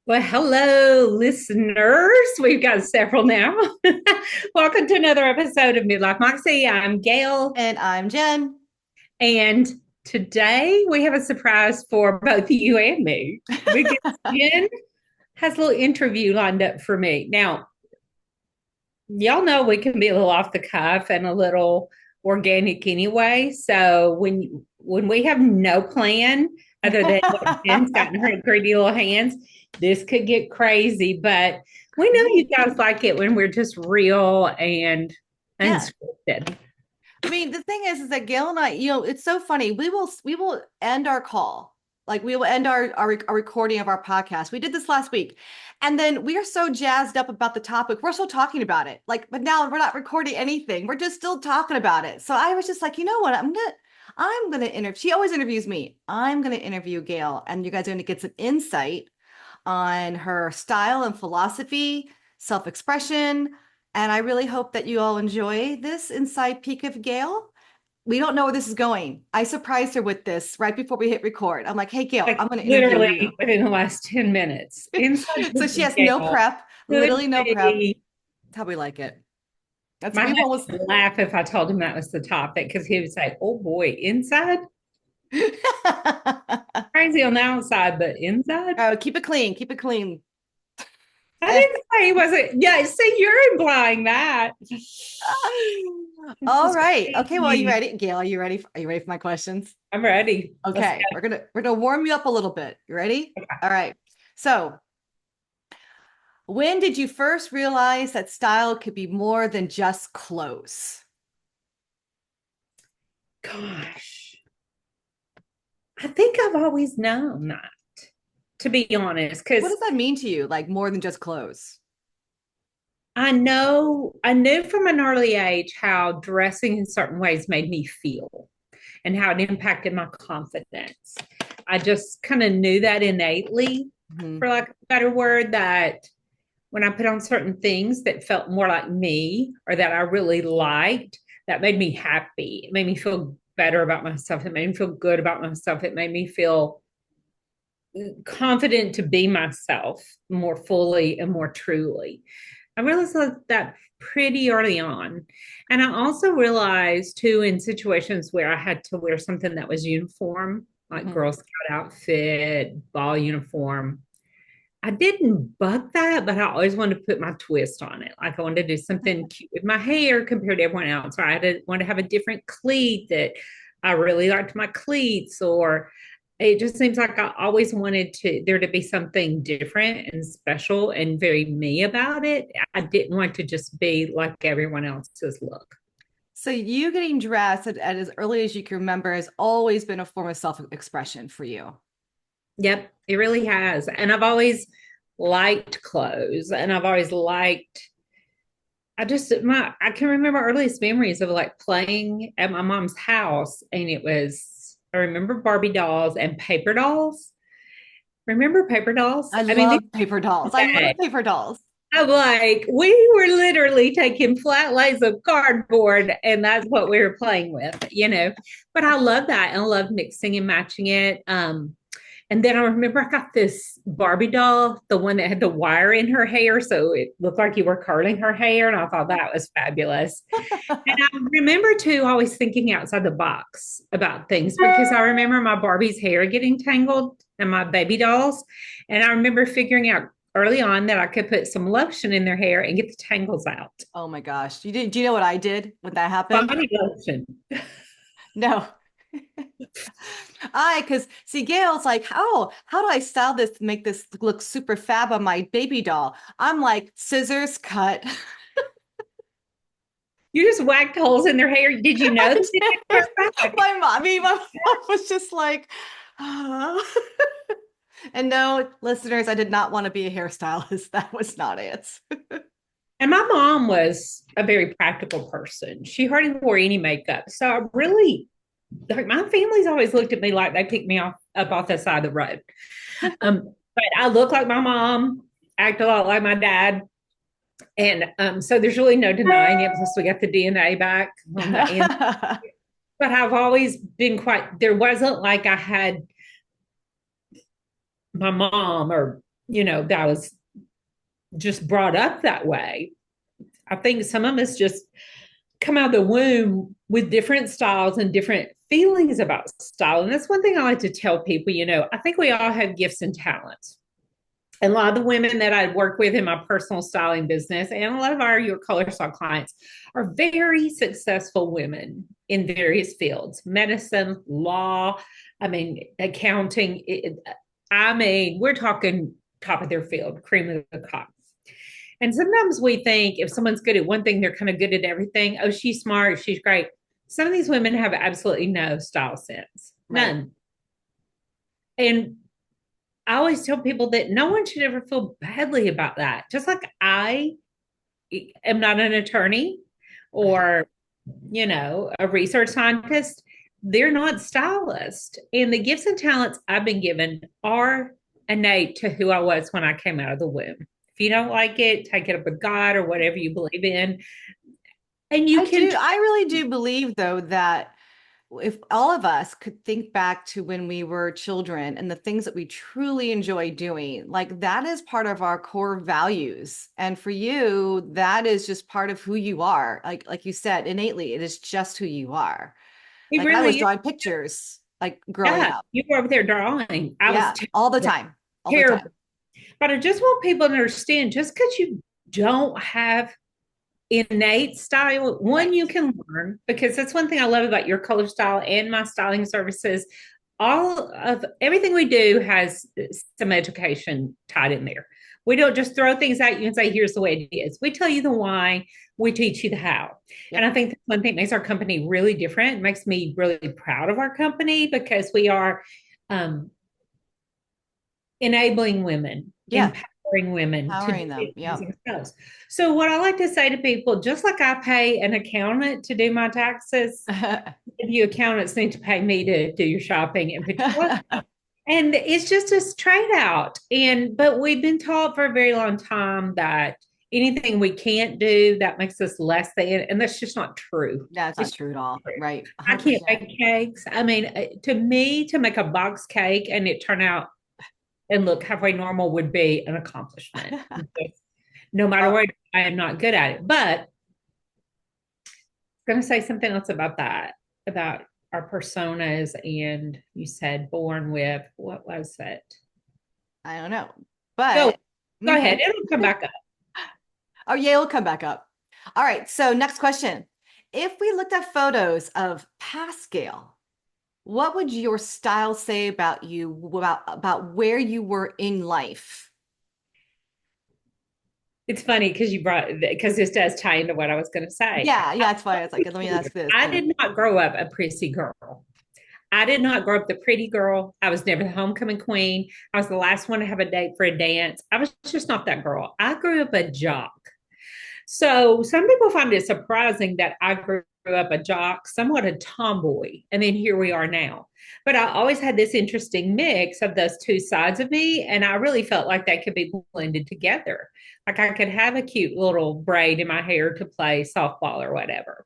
Well, hello, listeners. We've got several now. Welcome to another episode of Midlife Moxie. I'm Gail, And I'm Jen. and today we have a surprise for both you and me because Jen has a little interview lined up for me. Now, y'all know we can be a little off the cuff and a little organic anyway. So when we have no plan other than what Jen's got in her pretty little hands, this could get crazy. But we know you guys like it when we're just real and Yeah. unscripted. I mean, the thing is that Gail and I, it's so funny. We will end our call. Like we will end our recording of our podcast. We did this last week. And then we are so jazzed up about the topic. We're still talking about it. Like, but now we're not recording anything. We're just still talking about it. So I was just like, you know what? I'm gonna interview. She always interviews me. I'm gonna interview Gail, and you guys are gonna get some insight on her style and philosophy, self-expression. And I really hope that you all enjoy this inside peek of Gail. We don't know where this is going. I surprised her with this right before we hit record. I'm like, hey, Gail, Like I'm going to interview literally you. within the last 10 minutes. Inside So Peak she of has no Gale prep, could literally no prep. be. That's how we like it. That's My we husband almost would laugh if I told him that was the topic because he would say, "Oh boy, inside crazy on the outside, but inside." oh, keep it clean, keep it clean. I didn't say he wasn't. Yeah, see, you're implying that. This All is right. Okay, well, are you crazy. ready? Gail, are you ready? Are you ready for my questions? I'm ready. Let's Okay, we're gonna warm you up a little bit. You ready? All right. So, when did you first realize that style could be more than just clothes? go. Gosh, I think I've always known that, to be honest, What because does that mean to you? Like more than just clothes? I knew from an early age how dressing in certain ways made me feel and how it impacted my confidence. I just kind of knew that innately, for Mhm. lack of a better word, that when I put on certain things that felt more like me or that I really liked, that made me happy. It made me feel better about myself. It made me feel good about myself. It made me feel confident to be myself more fully and more truly. I realized that pretty early on. And I also realized too in situations where I had to wear something that was uniform, like Mhm. Girl Scout outfit, ball uniform. I didn't buck that, but I always wanted to put my twist on it. Like I wanted to do something cute with my hair compared to everyone else, or want to have a different cleat that I really liked my cleats, or it just seems like I always wanted to there to be something different and special and very me about it. I didn't want to just be like everyone else's look. So you getting dressed at as early as you can remember has always been a form of self-expression for you. Yep, it really has. And I've always liked clothes and I've always liked I can remember earliest memories of like playing at my mom's house, and I remember Barbie dolls and paper dolls. Remember paper dolls? I I mean, love paper dolls. I love paper dolls. I'm like, we were literally taking flat lays of cardboard, and that's what we were playing with. But I love that, and I love mixing and matching it. And then I remember I got this Barbie doll, the one that had the wire in her hair. So it looked like you were curling her hair. And I thought that was fabulous. And I remember too, always thinking outside the box about things because I remember my Barbie's hair getting tangled and my baby dolls. And I remember figuring out early on that I could put some lotion in their hair and get the tangles out. Oh my gosh. Do you know what I did when that happened? Body lotion. No. Because see, Gail's like, how do I style this to make this look super fab on my baby doll? I'm like, scissors cut. You just whacked holes in their hair. Did you know I that they didn't did. grow back? My mom was just like, "Ah." And no, listeners, I did not want to be a hairstylist. That was not it. And my mom was a very practical person. She hardly wore any makeup. So I really, like, my family's always looked at me like they picked me up off the side of the road. But I look like my mom, act a lot like my dad. And so there's really no denying it. Plus, we got the DNA back on the end. But I've always been there wasn't like I had my mom or that I was just brought up that way. I think some of us just come out of the womb with different styles and different feelings about style. And that's one thing I like to tell people, I think we all have gifts and talents. And a lot of the women that I work with in my personal styling business and a lot of your color style clients are very successful women in various fields, medicine, law, accounting. We're talking top of their field, cream of the crop. And sometimes we think if someone's good at one thing, they're kind of good at everything. Oh, she's smart, she's great. Some of these women have absolutely no style sense, Right. none. And I always tell people that no one should ever feel badly about that. Just like I am not an attorney or, a research scientist, they're not stylists. And the gifts and talents I've been given are innate to who I was when I came out of the womb. If you don't like it, take it up with God or whatever you believe in. And you can, I really do believe though that if all of us could think back to when we were children and the things that we truly enjoy doing, like that is part of our core values. And for you, that is just part of who you are. Like you said, innately, it is just who you are. it Like I was really is. drawing pictures like growing Yeah, up. you were over there drawing. I was Yeah, all the terrible, time. All the terrible. time. But I just want people to understand just because you don't have innate style, one, Right. you can learn, because that's one thing I love about your color style and my styling services. All of everything we do has some education tied in there. We don't just throw things at you and say, here's the way it is. We tell you the why, we teach you the how. And Yep. I think that's one thing that makes our company really different. It makes me really proud of our company because we are um, enabling women, Yeah. empowering women to do Empowering them. things Yep. themselves. So, what I like to say to people, just like I pay an accountant to do my taxes, you accountants need to pay me to do your shopping and put your and it's just a trade out. But we've been taught for a very long time that anything we can't do that makes us less than, and that's just not true. That's not It's true at all. true. Right. I can't 100%. bake cakes. To me, to make a box cake and it turn out and look halfway normal would be an accomplishment. No matter Well, what, I am not good at it. But I'm going to say something else about that, about our personas. And you said born with, what was it? I don't know. Go, But go ahead. It'll come back up. oh, yeah, it'll come back up. All right. So next question. If we looked at photos of past Gail, what would your style say about you, about where you were in life? It's funny because this does tie into what I was going to say. Yeah, yeah, that's why I was like, let me ask this. I Yeah. did not grow up a prissy girl. I did not grow up the pretty girl. I was never the homecoming queen. I was the last one to have a date for a dance. I was just not that girl. I grew up a jock. So some people find it surprising that I grew up a jock, somewhat a tomboy, and then here we are now. But I always had this interesting mix of those two sides of me, and I really felt like they could be blended together. Like I could have a cute little braid in my hair to play softball or whatever.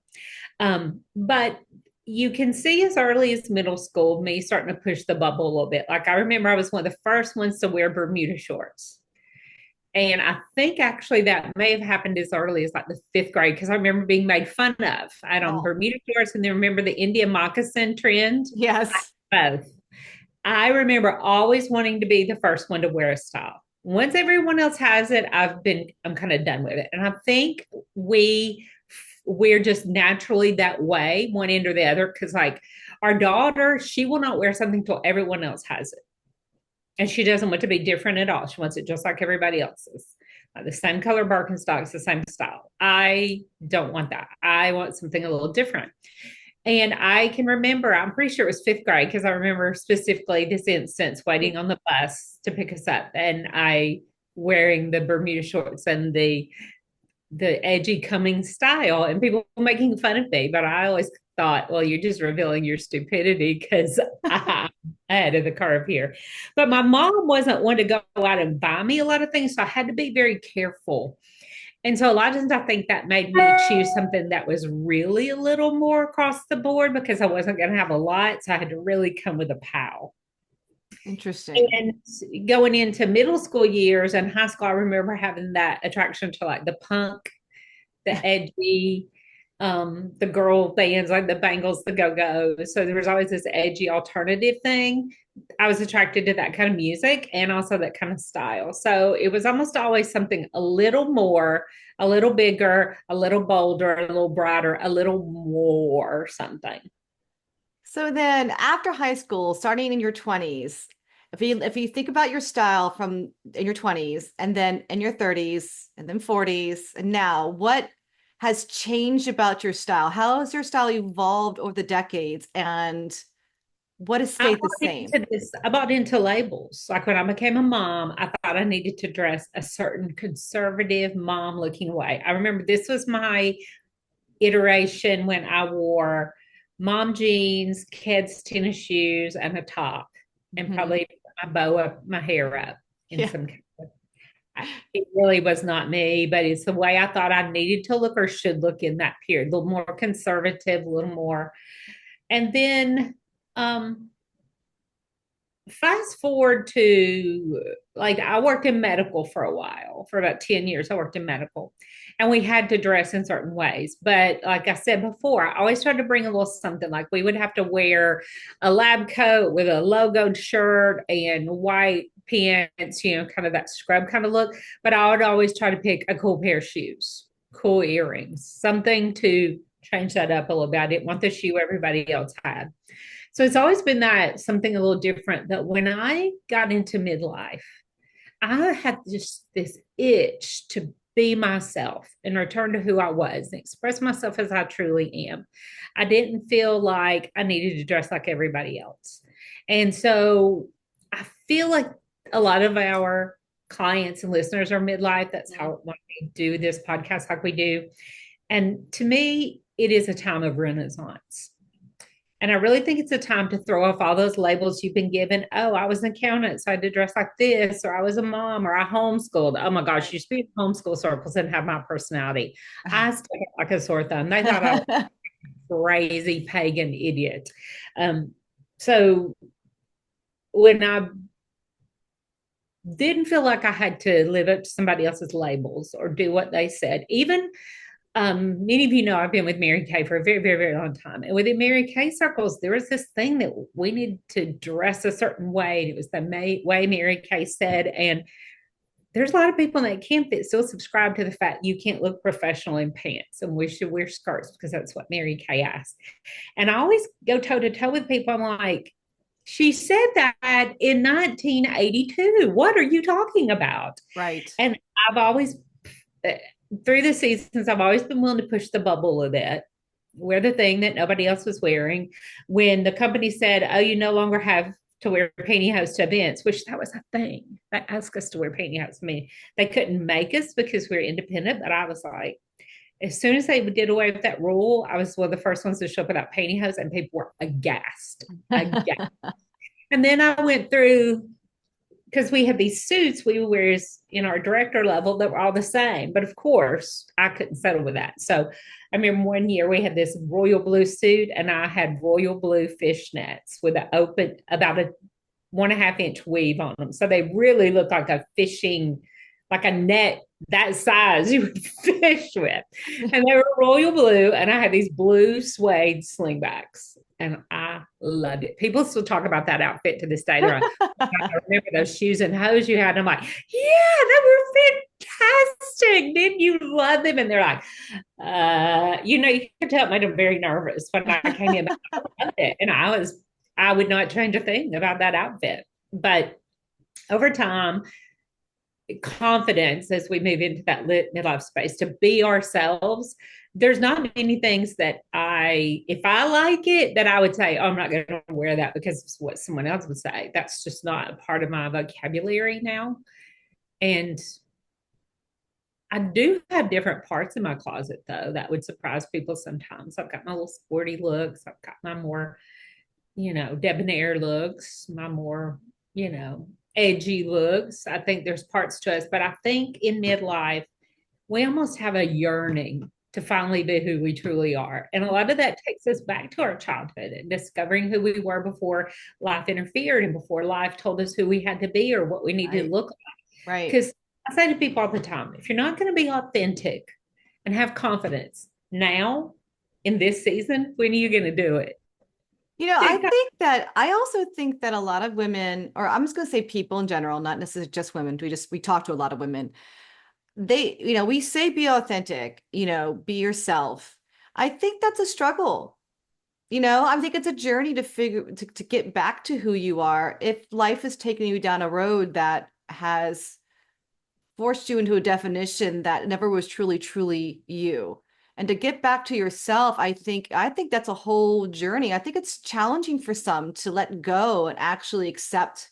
But you can see as early as middle school me starting to push the bubble a little bit. Like I remember I was one of the first ones to wear Bermuda shorts. And I think actually that may have happened as early as like the fifth grade because I remember being made fun of. I had on Oh, Bermuda shorts and then remember the India moccasin trend. yes. Both. I remember always wanting to be the first one to wear a style. Once everyone else has it, I'm kind of done with it. And I think we're just naturally that way, one end or the other, because like our daughter, she will not wear something till everyone else has it. And she doesn't want to be different at all. She wants it just like everybody else's. The same color Birkenstocks, the same style. I don't want that. I want something a little different. And I can remember, I'm pretty sure it was fifth grade because I remember specifically this instance waiting on the bus to pick us up and I wearing the Bermuda shorts and the edgy coming style and people making fun of me. But I always thought, well, you're just revealing your stupidity because I'm ahead of the curve here. But my mom wasn't one to go out and buy me a lot of things. So I had to be very careful. And so a lot of times I think that made me choose something that was really a little more across the board because I wasn't going to have a lot. So I had to really come with a pow. Interesting. And going into middle school years and high school, I remember having that attraction to like the punk, the edgy, the girl bands like the Bangles, the Go Go. So there was always this edgy alternative thing. I was attracted to that kind of music and also that kind of style. So it was almost always something a little more, a little bigger, a little bolder, a little brighter, a little more something. So then after high school, starting in your 20s, if you think about your style from in your 20s and then in your 30s and then 40s and now, what has changed about your style? How has your style evolved over the decades and what has I stayed the bought same? into this. I bought into labels. Like when I became a mom, I thought I needed to dress a certain conservative mom looking way. I remember this was my iteration when I wore mom jeans, kids tennis shoes, and a top, and Mhm. probably my bow up, my hair up in Yeah. some. It really was not me, but it's the way I thought I needed to look or should look in that period. A little more conservative, a little more, and then um fast forward to like I worked in medical for a while, for about 10 years. I worked in medical and we had to dress in certain ways. But like I said before, I always tried to bring a little something like we would have to wear a lab coat with a logoed shirt and white pants, kind of that scrub kind of look. But I would always try to pick a cool pair of shoes, cool earrings, something to change that up a little bit. I didn't want the shoe everybody else had. So it's always been that something a little different. That when I got into midlife, I had just this itch to be myself and return to who I was and express myself as I truly am. I didn't feel like I needed to dress like everybody else. And so I feel like a lot of our clients and listeners are midlife. That's Mhm. how when we do this podcast like we do. And to me, it is a time of renaissance. And I really think it's a time to throw off all those labels you've been given. Oh, I was an accountant, so I had to dress like this, or I was a mom, or I homeschooled. Oh my gosh, you used to be in homeschool circles and have my personality. I stuck it like a sore thumb. They thought I was a crazy pagan idiot. Um, so when I didn't feel like I had to live up to somebody else's labels or do what they said, even many of you know I've been with Mary Kay for a very, very, very long time. And within Mary Kay circles, there was this thing that we need to dress a certain way. And it was the way Mary Kay said. And there's a lot of people in that camp that still subscribe to the fact you can't look professional in pants and we should wear skirts because that's what Mary Kay asked. And I always go toe to toe with people. I'm like, she said that in 1982. What are you talking about? Right. And I've always uh, through the seasons, I've always been willing to push the bubble a bit, wear the thing that nobody else was wearing. When the company said, "Oh, you no longer have to wear pantyhose to events," which that was a thing. They asked us to wear pantyhose. I mean, they couldn't make us because we are independent, but I was like, as soon as they did away with that rule, I was one of the first ones to show up without pantyhose, and people were aghast, aghast. And then I went through because we had these suits we wear in our director level that were all the same. But of course, I couldn't settle with that. So I remember one year we had this royal blue suit, and I had royal blue fishnets with an open, about a 1.5 inch weave on them. So they really looked like a fishing, like a net that size you would fish with. And they were royal blue, and I had these blue suede slingbacks. And I loved it. People still talk about that outfit to this day. They're like, "Oh, I remember those shoes and hose you had." And I'm like, yeah, they were fantastic. Didn't you love them? And they're like, you could tell it made them very nervous when I came in. I loved it. And I would not change a thing about that outfit. But over time, confidence as we move into that midlife space to be ourselves. There's not many things that if I like it, that I would say, oh, I'm not going to wear that because it's what someone else would say. That's just not a part of my vocabulary now. And I do have different parts in my closet, though, that would surprise people sometimes. I've got my little sporty looks. I've got my more, debonair looks, my more, edgy looks. I think there's parts to us, but I think in midlife, we almost have a yearning to finally be who we truly are. And a lot of that takes us back to our childhood and discovering who we were before life interfered and before life told us who we had to be or what we needed to Right. look like. Right. Because I say to people all the time, if you're not going to be authentic and have confidence now in this season, when are you going to do it? I also think that a lot of women, or I'm just going to say people in general, not necessarily just women. We talk to a lot of women. We say be authentic, be yourself. I think that's a struggle. I think it's a journey to get back to who you are. If life is taking you down a road that has forced you into a definition that never was truly, truly you. And to get back to yourself, I think that's a whole journey. I think it's challenging for some to let go and actually accept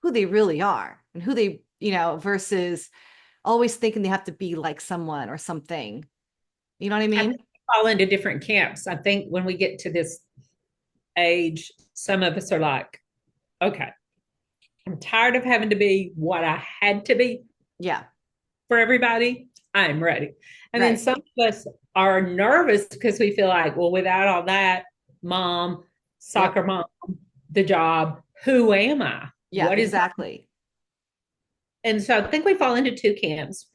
who they really are and who they, versus always thinking they have to be like someone or something. You know what I I mean? think we fall into different camps. I think when we get to this age, some of us are like, okay, I'm tired of having to be what I had to be Yeah, for everybody. I'm ready. And then right. some of us are nervous because we feel like, well, without all that, mom, Yep. soccer mom, the job, who am I? Yeah, What is my, exactly. and so I think we fall into two camps.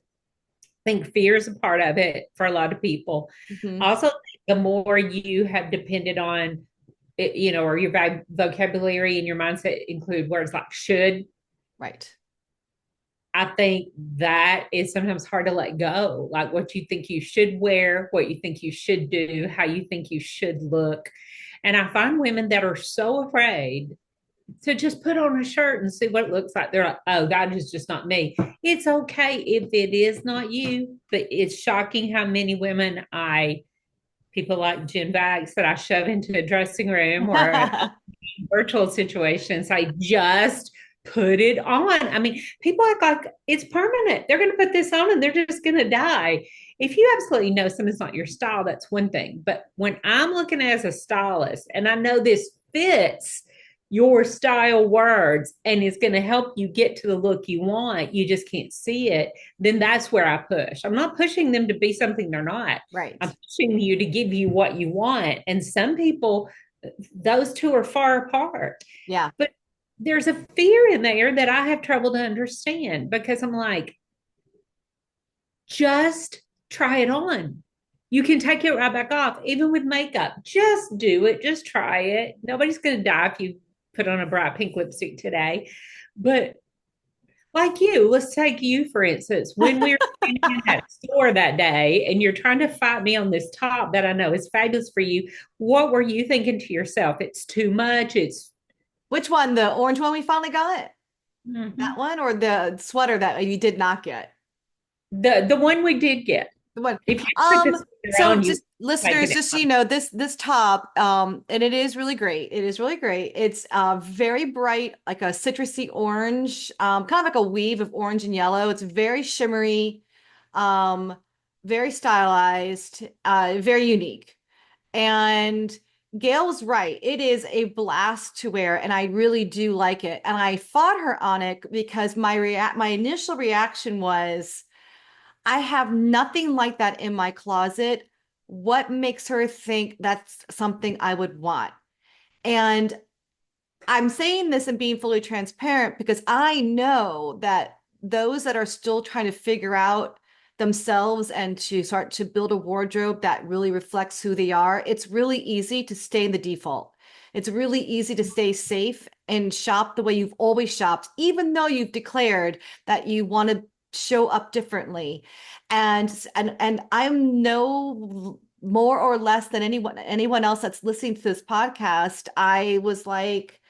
I think fear is a part of it for a lot of people. Hmm. Also, the more you have depended on it, or your vocabulary and your mindset include words like should, Right. I think that is sometimes hard to let go. Like what you think you should wear, what you think you should do, how you think you should look. And I find women that are so afraid to just put on a shirt and see what it looks like. They're like, oh, that is just not me. It's okay if it is not you, but it's shocking how many women people like Jen Bags that I shove into a dressing room or a virtual situation say, just put it on. I mean, people act like it's permanent. They're going to put this on and they're just going to die. If you absolutely know something's not your style, that's one thing. But when I'm looking as a stylist and I know this fits your style words and is going to help you get to the look you want, you just can't see it, then that's where I push. I'm not pushing them to be something they're not. Right. I'm pushing you to give you what you want. And some people, those two are far apart. Yeah. But there's a fear in there that I have trouble to understand because I'm like, just try it on. You can take it right back off, even with makeup. Just do it. Just try it. Nobody's going to die if you put on a bright pink lipstick today. But like you, let's take you for instance. When we were in that store that day and you're trying to fight me on this top that I know is fabulous for you, what were you thinking to yourself? It's too much. It's Which one? The orange one we finally got? That Mhm. one or the sweater that you did not get? The one we did get. The one. If you put Um, this so on, you just listeners, making it just so you know, this top, and it is really great. It is really great. It's very bright, like a citrusy orange, kind of like a weave of orange and yellow. It's very shimmery, um, very stylized, very unique. And Gail was right. It is a blast to wear, and I really do like it. And I fought her on it because my initial reaction was, I have nothing like that in my closet. What makes her think that's something I would want? And I'm saying this and being fully transparent because I know that those that are still trying to figure out themselves and to start to build a wardrobe that really reflects who they are, it's really easy to stay in the default. It's really easy to stay safe and shop the way you've always shopped, even though you've declared that you want to show up differently. And I'm no more or less than anyone else that's listening to this podcast. I was like,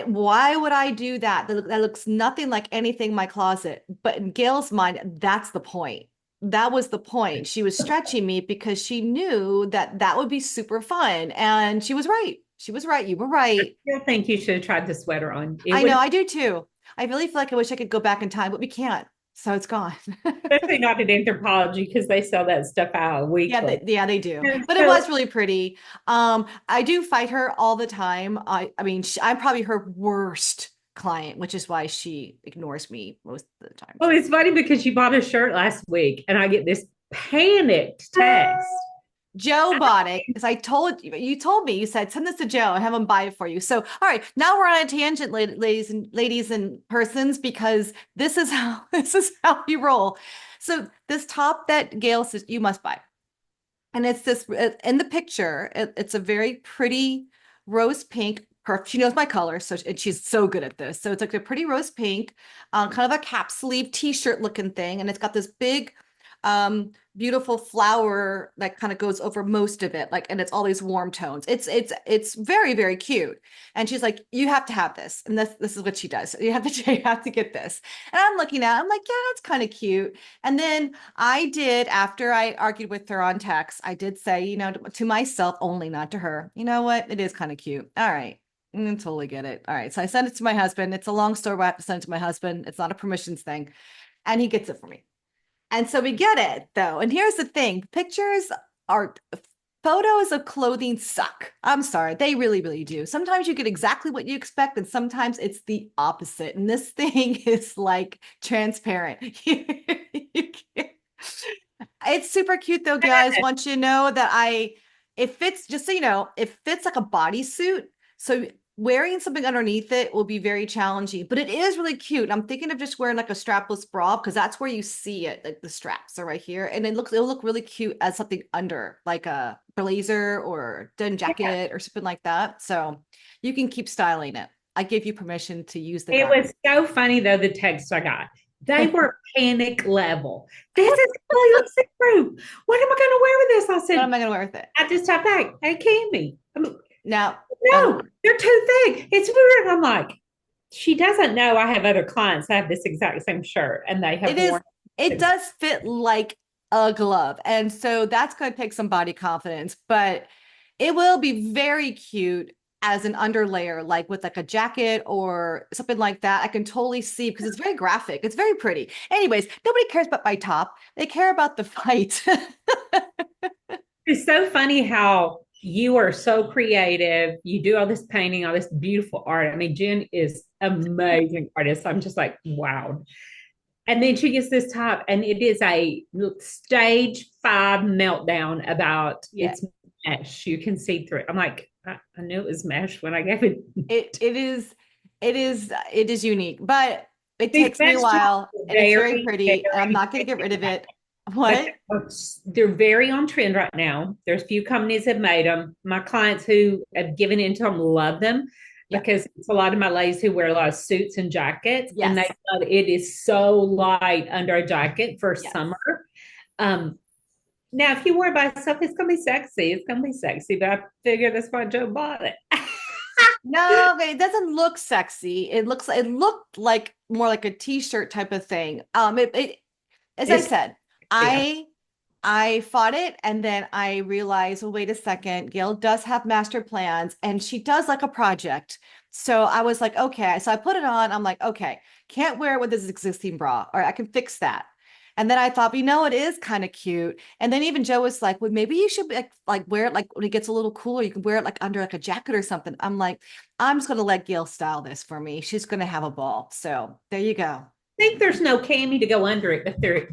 why would I do that? That looks nothing like anything in my closet. But in Gail's mind, that's the point. That was the point. She was stretching me because she knew that that would be super fun. And she was right. She was right. You were I right. still think you should have tried the sweater on. It I know, would, I do too. I really feel like I wish I could go back in time, but we can't. So it's gone. especially not in anthropology because they sell that stuff out weekly. Yeah, they do. And But it so, was really pretty. I do fight her all the time. I mean, I'm probably her worst client, which is why she ignores me most of the time. well, it's funny because you bought a shirt last week, and I get this panicked text. Joe bought it because I told you, you told me, you said, send this to Joe and have him buy it for you. So, all right, now we're on a tangent, ladies and persons, because this is how we roll. So this top that Gail says you must buy. And it's this in the picture, it's a very pretty rose pink. She knows my color, so and she's so good at this. So it's like a pretty rose pink, kind of a cap sleeve t-shirt looking thing, and it's got this big beautiful flower that kind of goes over most of it, like, and it's all these warm tones. It's very, very cute. And she's like, you have to have this. And this is what she does. You have to get this. And I'm looking at it, I'm like, yeah, that's kind of cute. And then I did, after I argued with her on text, I did say, to myself only, not to her, you know what? It is kind of cute. All right. Totally get it. All right. So I sent it to my husband. It's a long story, but I have to send it to my husband. It's not a permissions thing. And he gets it for me. And so we get it though. And here's the thing, photos of clothing suck. I'm sorry, they really, really do. Sometimes you get exactly what you expect, and sometimes it's the opposite. And this thing is like transparent. It's super cute though, guys. Want you to know that it fits, just so you know, it fits like a bodysuit. So wearing something underneath it will be very challenging, but it is really cute. I'm thinking of just wearing like a strapless bra, because that's where you see it. Like the straps are right here, and it'll look really cute as something under, like a blazer or denim jacket or something like that. So you can keep styling it. I give you permission to use the It garment. was so funny though, the texts I got. They were panic level. This is completely see-through. What am I going to wear with this? I What said, am I going to wear with it? I just typed back, hey, Candy. Now, No, they're too thick. It's weird. I'm like, she doesn't know I have other clients that have this exact same shirt and they have worn it does fit like a glove. And so that's going to take some body confidence, but it will be very cute as an underlayer, like with like a jacket or something like that. I can totally see, because it's very graphic. It's very pretty. Anyways, nobody cares about my top. They care about the fight. It's so funny how you are so creative. You do all this painting, all this beautiful art. I mean, Jen is amazing artist. I'm just like, wow. And then she gets this top, and it is a stage 5 meltdown about its mesh. You can see through it. I'm like, I knew it was mesh when I gave it. It is unique, but it takes me a while, and it's very pretty. And I'm not going to get rid of it. What? They're very on trend right now. There's a few companies that have made them. My clients who have given into them love them, because it's a lot of my ladies who wear a lot of suits and jackets, and they love it. Is so light under a jacket for summer. Now, if you wear it by itself, it's gonna be sexy. It's gonna be sexy, but I figure that's why Joe bought it. No, it doesn't look sexy. It looked like more like a t-shirt type of thing. As I said, I fought it, and then I realized, well, wait a second, Gail does have master plans and she does like a project. So I was like, okay. So I put it on. I'm like, okay, can't wear it with this existing bra, or I can fix that. And then I thought, it is kind of cute. And then even Joe was like, well, maybe you should like wear it like when it gets a little cooler, you can wear it like under like a jacket or something. I'm like, I'm just gonna let Gail style this for me. She's gonna have a ball. So there you go. Think there's no cami to go under it, but there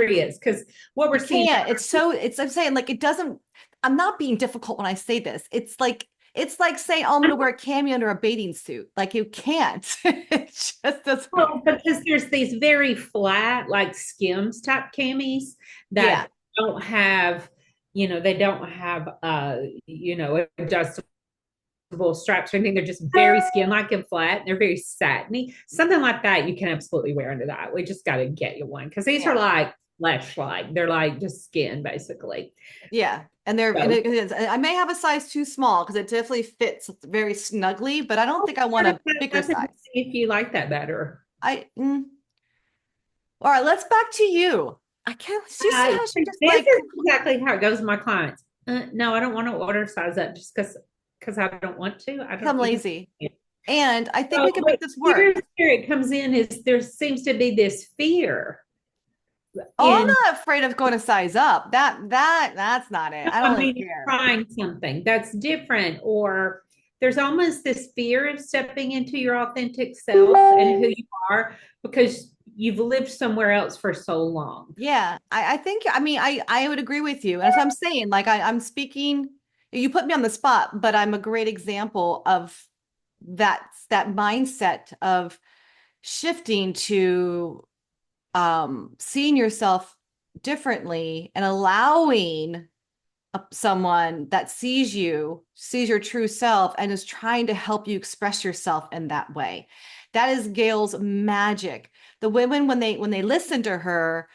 is, because what we're seeing. I'm saying, like, it doesn't. I'm not being difficult when I say this. It's like saying, oh, I'm going to wear a cami under a bathing suit. Like, you can't. It just doesn't. Well, because there's these very flat, like Skims type camis that don't have, they don't have, adjustable straps or anything. They're just very skin like and flat. And they're very satiny. Something like that you can absolutely wear under that. We just got to get you one, because these are like flesh-like. They're like just skin, basically. Yeah. And I may have a size too small, because it definitely fits very snugly, but I don't think I want a bigger size. If you like that better. All right, let's back to you. I can't see how she just this is exactly how it goes with my clients. No, I don't want to order size up just because I don't want to. I'm lazy. And I think we can make this work. Here's where it comes in, is there seems to be this fear. I'm not afraid of going to size up. That's not it. I don't really care. Trying something that's different, or there's almost this fear of stepping into your authentic self and who you are, because you've lived somewhere else for so long. Yeah, I think, I mean, I would agree with you. And as I'm saying, like I'm speaking, you put me on the spot, but I'm a great example of that mindset of shifting to seeing yourself differently and allowing someone that sees you, sees your true self, and is trying to help you express yourself in that way. That is Gail's magic. The women, when they listen to her,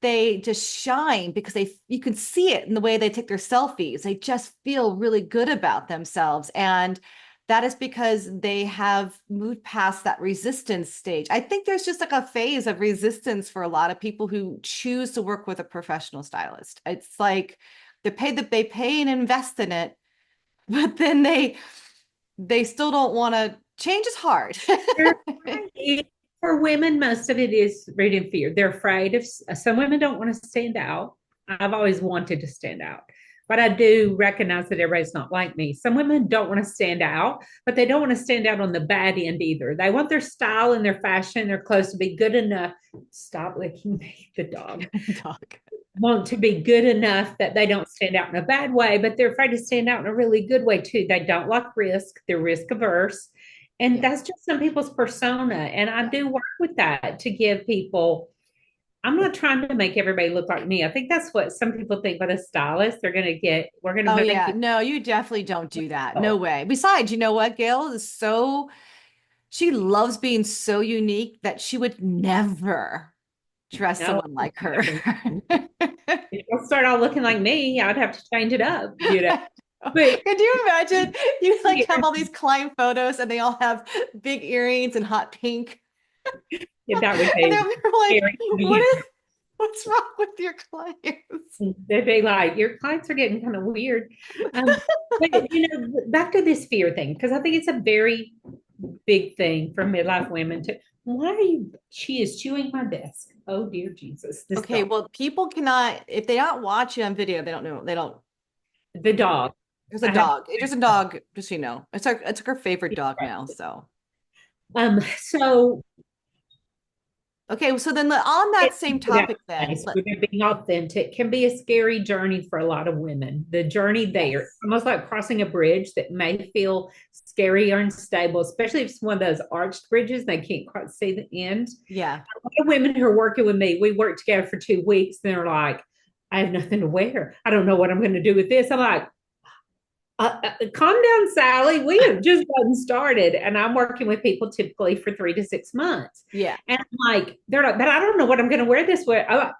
they just shine because you can see it in the way they take their selfies. They just feel really good about themselves. And that is because they have moved past that resistance stage. I think there's just like a phase of resistance for a lot of people who choose to work with a professional stylist. It's like they pay and invest in it, but then they still don't want to. Change is hard. For women, most of it is rooted in fear. They're afraid of, some women don't want to stand out. I've always wanted to stand out, but I do recognize that everybody's not like me. Some women don't want to stand out, but they don't want to stand out on the bad end either. They want their style and their fashion, their clothes to be good enough. Stop licking me, the dog. Dog. Want to be good enough that they don't stand out in a bad way, but they're afraid to stand out in a really good way too. They don't like risk, they're risk averse. And Yeah. that's just some people's persona. And I do work with that to give people, I'm not trying to make everybody look like me. I think that's what some people think with a stylist. They're going to get, we're going to Oh make yeah. you. No, you definitely don't do that. No Oh, way. Besides, you know what? Gail is she loves being so unique that she would never dress no. someone like her. If you'll start all looking like me, I'd have to change it up, you know. But Could you imagine you like have all these client photos and they all have big earrings and hot pink? yeah, that would And be they're like, scary to what me. is what's wrong with your clients? They'd be like, your clients are getting kind of weird. But back to this fear thing, because I think it's a very big thing for midlife women to, why are you, she is chewing my desk. Oh dear Jesus, this Okay, dog. well, people cannot, if they don't watch you on video, they don't know, they don't. The dog. There's a I have dog. There's a dog, just so you know. It's her favorite dog now. So so okay, so then on that same that topic, then place where they're being authentic can be a scary journey for a lot of women. The journey there, yes, almost like crossing a bridge that may feel scary or unstable, especially if it's one of those arched bridges, they can't quite see the end. yeah, A lot of women who are working with me, we worked together for 2 weeks, and they're like, I have nothing to wear. I don't know what I'm going to do with this. I'm like, calm down, Sally. We have just gotten started, and I'm working with people typically for 3 to 6 months. yeah, And I'm like, they're like, but I don't know what I'm going to wear this way. Oh,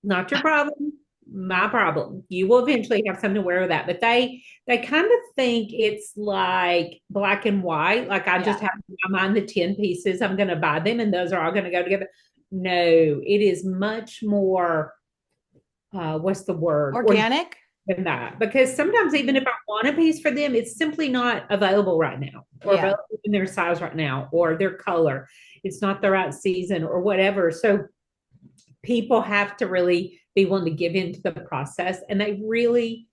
not your problem, my problem. You will eventually have something to wear with that. But they kind of think it's like black and white. Like I just yeah. have in my mind the 10 pieces. I'm going to buy them, and those are all going to go together. No, it is much more. What's the word? Organic? Than that, because sometimes even if I want a piece for them, it's simply not available right now, or Yeah, available in their size right now, or their color. It's not the right season or whatever. So people have to really be willing to give into the process. And they really,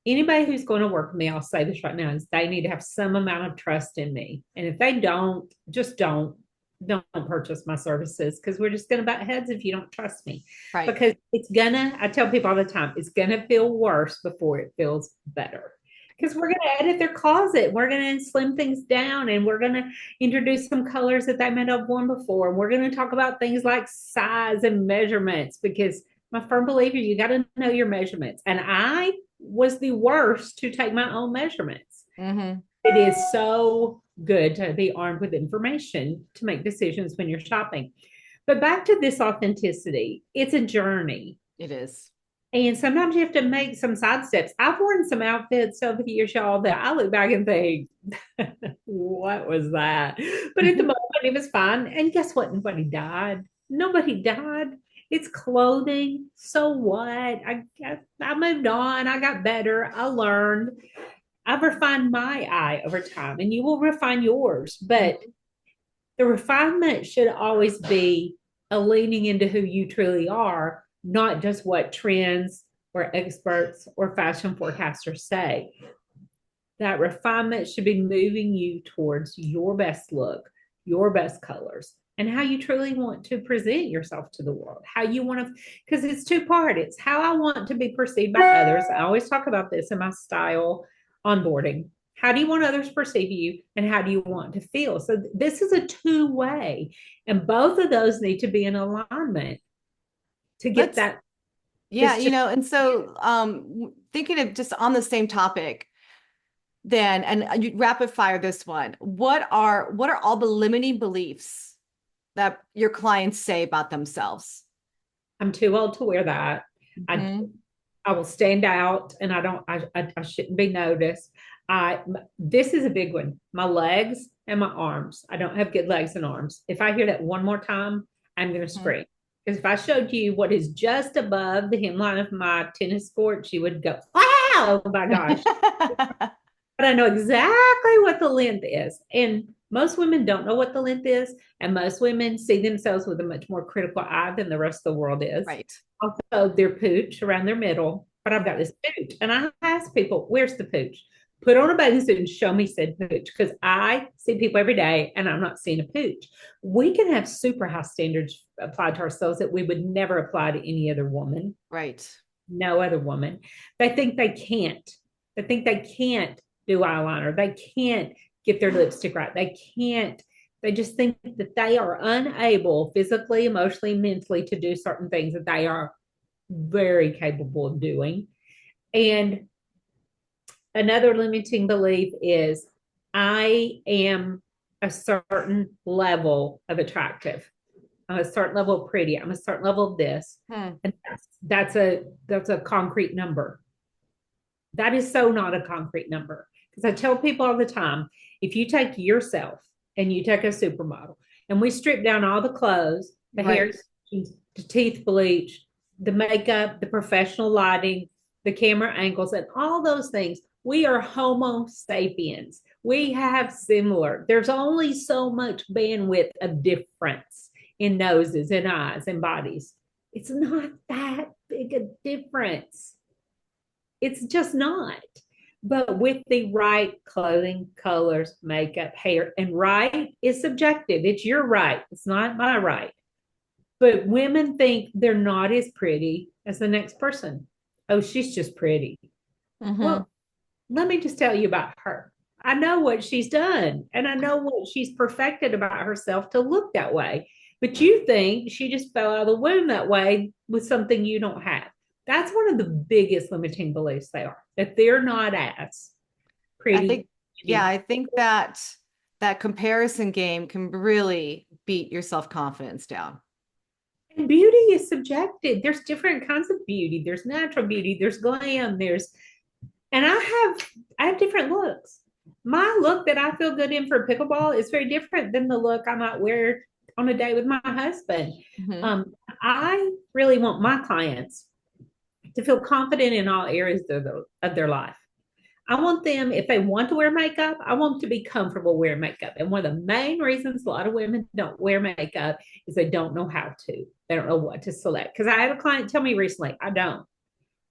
anybody who's going to work with me, I'll say this right now, is they need to have some amount of trust in me. And if they don't, just don't purchase my services, because we're just going to butt heads if you don't trust me. right. Because it's gonna, I tell people all the time, it's gonna feel worse before it feels better. Because we're going to edit their closet, we're going to slim things down, and we're going to introduce some colors that they may not have worn before. And we're going to talk about things like size and measurements, because I'm a firm believer you got to know your measurements. And I was the worst to take my own measurements. Mm-hmm. It is so good to be armed with information to make decisions when you're shopping. But back to this authenticity, it's a journey. It is. And sometimes you have to make some side steps. I've worn some outfits over the years, y'all, that I look back and think, what was that? But at the moment, it was fine. And guess what? Nobody died. Nobody died. It's clothing. So what? I moved on. I got better. I learned. I've refined my eye over time, and you will refine yours. But Mhm. the refinement should always be a leaning into who you truly are, not just what trends or experts or fashion forecasters say. That refinement should be moving you towards your best look, your best colors, and how you truly want to present yourself to the world, how you want to, because it's two-part. It's how I want to be perceived by others. I always talk about this in my style onboarding. How do you want others to perceive you, and how do you want to feel? So this is a two-way, and both of those need to be in alignment to get Let's, that. yeah, It's just and so thinking of just on the same topic, then, and you rapid fire this one. What are all the limiting beliefs that your clients say about themselves? I'm too old to wear that. I Hmm. I will stand out, and I shouldn't be noticed. I This is a big one. My legs and my arms. I don't have good legs and arms. If I hear that one more time, I'm going to Hmm. scream. Because if I showed you what is just above the hemline of my tennis court, you would go, "Wow, oh my gosh." But I know exactly what the length is. And most women don't know what the length is. And most women see themselves with a much more critical eye than the rest of the world is. Right. Also, their pooch around their middle. But I've got this pooch. And I ask people, where's the pooch? Put on a bathing suit and show me said pooch. Because I see people every day and I'm not seeing a pooch. We can have super high standards applied to ourselves that we would never apply to any other woman, Right. no other woman. They think they can't. They think they can't do eyeliner. They can't get their lipstick right. They can't. They just think that they are unable physically, emotionally, mentally to do certain things that they are very capable of doing. And another limiting belief is I am a certain level of attractive. I'm a certain level of pretty. I'm a certain level of this. Hmm. And that's a concrete number. That is so not a concrete number. Because I tell people all the time, if you take yourself and you take a supermodel and we strip down all the clothes, the hair, Right. the teeth bleach, the makeup, the professional lighting, the camera angles, and all those things, we are Homo sapiens. We have similar. There's only so much bandwidth of difference in noses and eyes and bodies. It's not that big a difference. It's just not. But with the right clothing, colors, makeup, hair, and right is subjective. It's your right. It's not my right. But women think they're not as pretty as the next person. Oh, she's just pretty. Hmm. Well, let me just tell you about her. I know what she's done, and I know what she's perfected about herself to look that way. But you think she just fell out of the womb that way with something you don't have. That's one of the biggest limiting beliefs they are, that they're not as I pretty. think, yeah, I think that that comparison game can really beat your self-confidence down. And beauty is subjective. There's different kinds of beauty. There's natural beauty, there's glam, and I have different looks. My look that I feel good in for pickleball is very different than the look I might wear on a date with my husband. Hmm. Um, I really want my clients to feel confident in all areas of their life. I want them, if they want to wear makeup, I want them to be comfortable wearing makeup. And one of the main reasons a lot of women don't wear makeup is they don't know how to. They don't know what to select. Because I had a client tell me recently, I don't.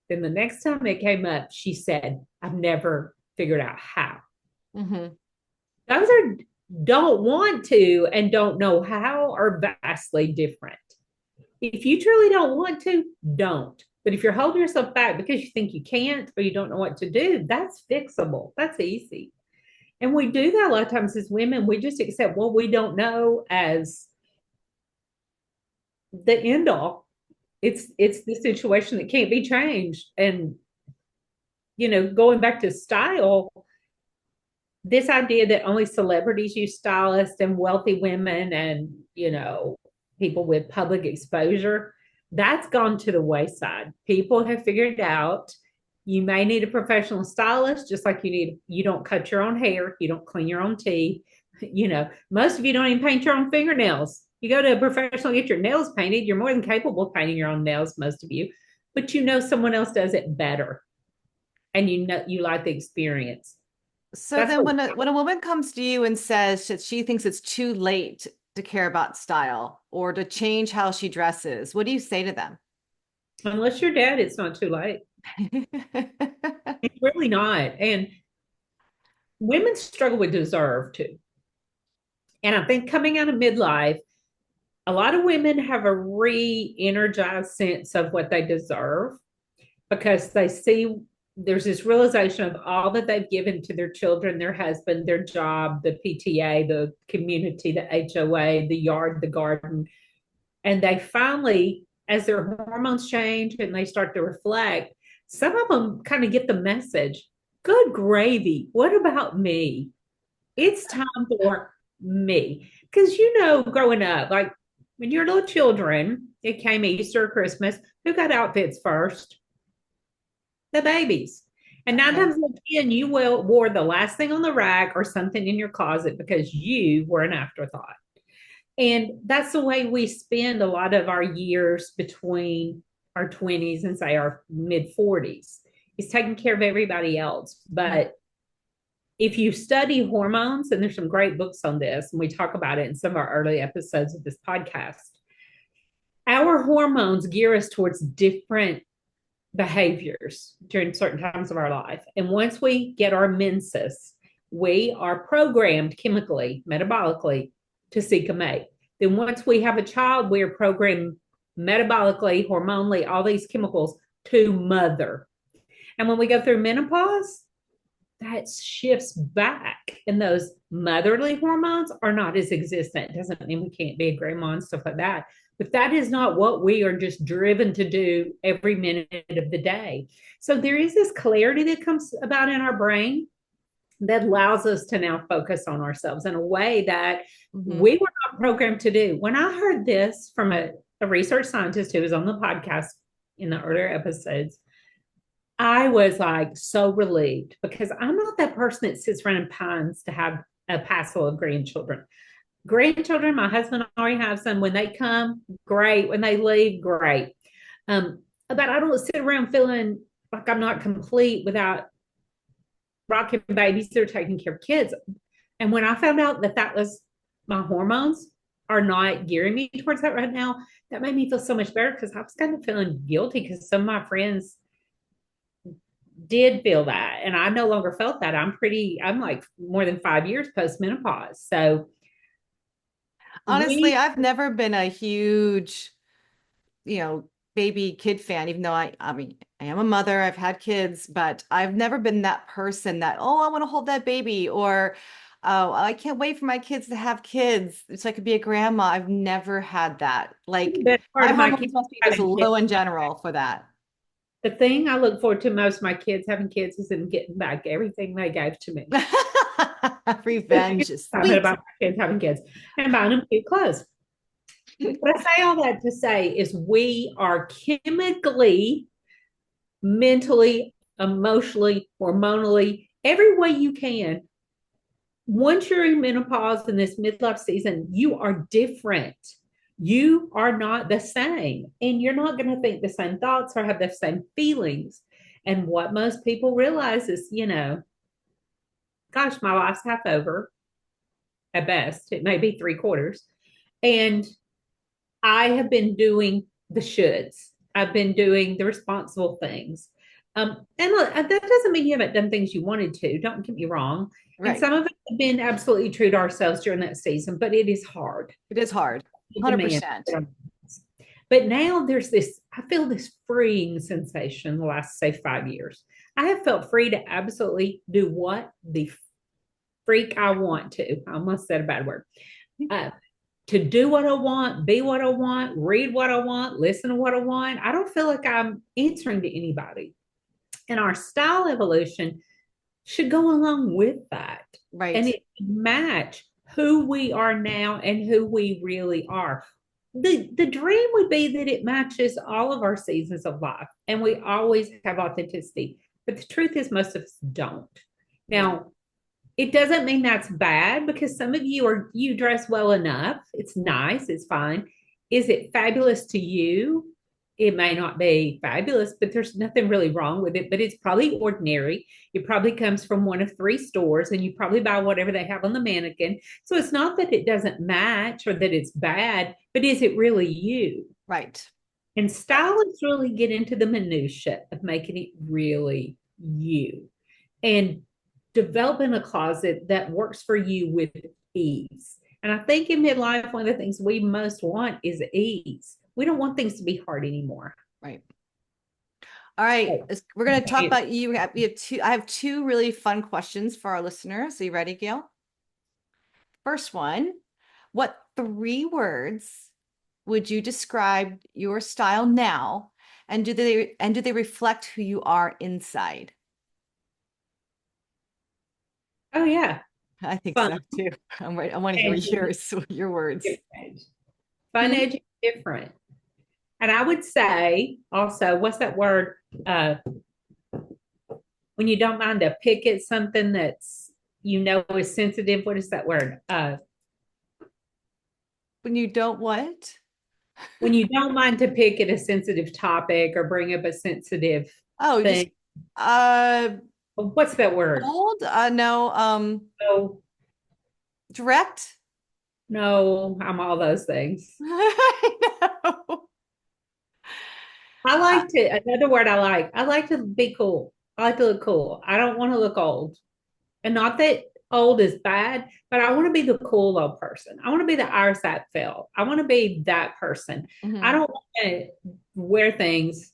Then the next time it came up, she said, I've never figured out how. Hmm. Those are don't want to and don't know how are vastly different. If you truly don't want to, don't. But if you're holding yourself back because you think you can't or you don't know what to do, that's fixable. That's easy. And we do that a lot of times as women. We just accept what we don't know as the end all. It's the situation that can't be changed. And going back to style, this idea that only celebrities use stylists and wealthy women and people with public exposure, that's gone to the wayside. People have figured out you may need a professional stylist, just like you don't cut your own hair, you don't clean your own teeth. Most of you don't even paint your own fingernails. You go to a professional, get your nails painted, you're more than capable of painting your own nails, most of you, but someone else does it better, and you like the experience. So That's then what when a woman comes to you and says that she thinks it's too late to care about style or to change how she dresses, what do you say to them? unless you're dead, it's not too late. It's really not. And women struggle with deserve too. And I think coming out of midlife, a lot of women have a re-energized sense of what they deserve because they see there's this realization of all that they've given to their children, their husband, their job, the PTA, the community, the HOA, the yard, the garden. And they finally, as their hormones change and they start to reflect, some of them kind of get the message, good gravy, what about me? It's time for me. Because, growing up, like when you're little children, it came Easter or Christmas, who got outfits first? The babies. And nine Right. times out of 10, you wore the last thing on the rack or something in your closet because you were an afterthought. And that's the way we spend a lot of our years between our 20s and say our mid 40s is taking care of everybody else. Right. But if you study hormones, and there's some great books on this, and we talk about it in some of our early episodes of this podcast, our hormones gear us towards different behaviors during certain times of our life. And once we get our menses, we are programmed chemically, metabolically to seek a mate. Then once we have a child, we are programmed metabolically, hormonally, all these chemicals to mother. And when we go through menopause, that shifts back, and those motherly hormones are not as existent. It doesn't mean we can't be a grandma and stuff like that, but that is not what we are just driven to do every minute of the day. So there is this clarity that comes about in our brain that allows us to now focus on ourselves in a way that Mm-hmm. we were not programmed to do. When I heard this from a research scientist who was on the podcast in the earlier episodes, I was like so relieved because I'm not that person that sits around and pines to have a passel of grandchildren. Grandchildren, my husband already has them. When they come, great. When they leave, great. But I don't sit around feeling like I'm not complete without rocking babies that are taking care of kids. And when I found out that that was my hormones are not gearing me towards that right now, that made me feel so much better because I was kind of feeling guilty because some of my friends did feel that. And I no longer felt that. I'm like more than 5 years post menopause. So Honestly, we, I've never been a huge, you know, baby kid fan, even though I mean, I am a mother, I've had kids, but I've never been that person that, oh, I want to hold that baby, or oh, I can't wait for my kids to have kids so I could be a grandma. I've never had that. Like that's part my of my kids hormones must be just having kids. low in general for that. The thing I look forward to most of my kids having kids is them getting back everything they gave to me. Revenge is Excited sweet. about my kids having kids and buying them cute clothes. But I say all that to say is we are chemically, mentally, emotionally, hormonally, every way you can. Once you're in menopause in this midlife season, you are different. You are not the same, and you're not going to think the same thoughts or have the same feelings. And what most people realize is, gosh, my life's half over at best. It may be three quarters. And I have been doing the shoulds. I've been doing the responsible things. And look, that doesn't mean you haven't done things you wanted to. Don't get me wrong. And Right. some of it have been absolutely true to ourselves during that season, but it is hard. It is hard. Demand. 100%. But now there's this, I feel this freeing sensation the last, say, 5 years. I have felt free to absolutely do what the freak I want to. I almost said a bad word. Uh, to do what I want, be what I want, read what I want, listen to what I want. I don't feel like I'm answering to anybody. And our style evolution should go along with that. And Right. it match who we are now and who we really are. The dream would be that it matches all of our seasons of life and we always have authenticity. But the truth is most of us don't. Yeah. Now, it doesn't mean that's bad because some of you dress well enough. It's nice, it's fine. Is it fabulous to you? It may not be fabulous, but there's nothing really wrong with it. But it's probably ordinary. It probably comes from one of three stores, and you probably buy whatever they have on the mannequin. So it's not that it doesn't match or that it's bad, but is it really you? Right. And Right. stylists really get into the minutia of making it really you and developing a closet that works for you with ease. And I think in midlife, one of the things we most want is ease. We don't want things to be hard anymore. Right. All right. Oh, We're going to talk okay. about you. We have two, I have two really fun questions for our listeners. Are you ready, Gail? First one, what three words would you describe your style now? And do they reflect who you are inside? Oh yeah. I think Fun, so too. I want to hear edgy, your words. different. Fun, Hmm? edgy, different. And I would say also, what's that word? When you don't mind to pick at something that's is sensitive. What is that word? When you don't what? When you don't mind to pick at a sensitive topic or bring up a sensitive Oh, just thing. uh What's that word? bold? No, No, direct. no, I'm all those things. I know. I like to, another word I like to be cool. I like to look cool. I don't want to look old. And not that old is bad, but I want to be the cool old person. I want to be the Iris Apfel. I want to be that person. I Mhm. don't want to wear things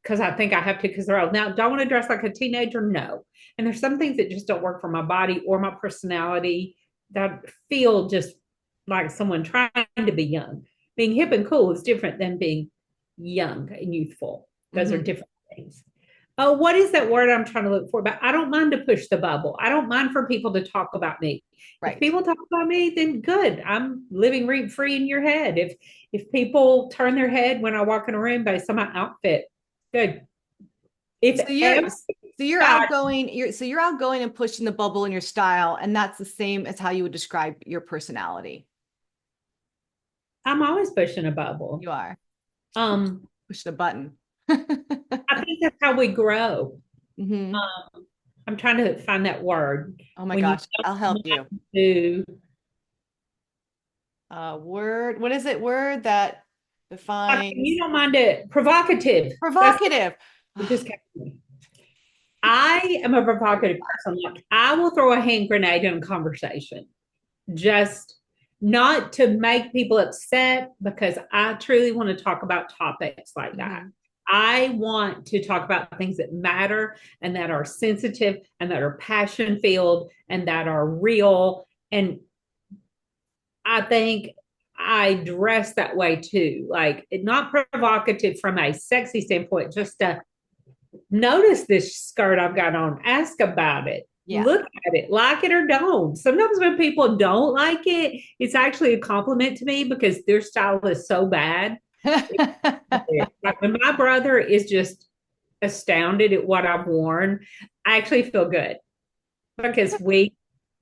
because I think I have to because they're old. Now, do I want to dress like a teenager? No. And there's some things that just don't work for my body or my personality that feel just like someone trying to be young. Being hip and cool is different than being young and youthful. Those are Mhm. different things. Oh, what is that word I'm trying to look for? But I don't mind to push the bubble. I don't mind for people to talk about me. If Right. people talk about me, then good. I'm living rent free in your head. If people turn their head when I walk in a room based on my outfit, good. If So you're ever so you're God, outgoing, you're outgoing and pushing the bubble in your style, and that's the same as how you would describe your personality. I'm always pushing a bubble. You are Um, pushing a button. I think that's how we grow. Hmm. I'm trying to find that word Oh my when you gosh, I'll help you. do. Word, what is it? Word that You defines don't mind it. Provocative. That's provocative. it. Just came to me. I am a provocative person. Like I will throw a hand grenade in a conversation, just not to make people upset, because I truly want to talk about topics like that. Mhm. I want to talk about things that matter and that are sensitive and that are passion filled and that are real. And I think I dress that way too. Like not provocative from a sexy standpoint, just to notice this skirt I've got on, ask about it, Yeah. look at it, like it or don't. Sometimes when people don't like it, it's actually a compliment to me because their style is so bad. Like when my brother is just astounded at what I've worn, I actually feel good because we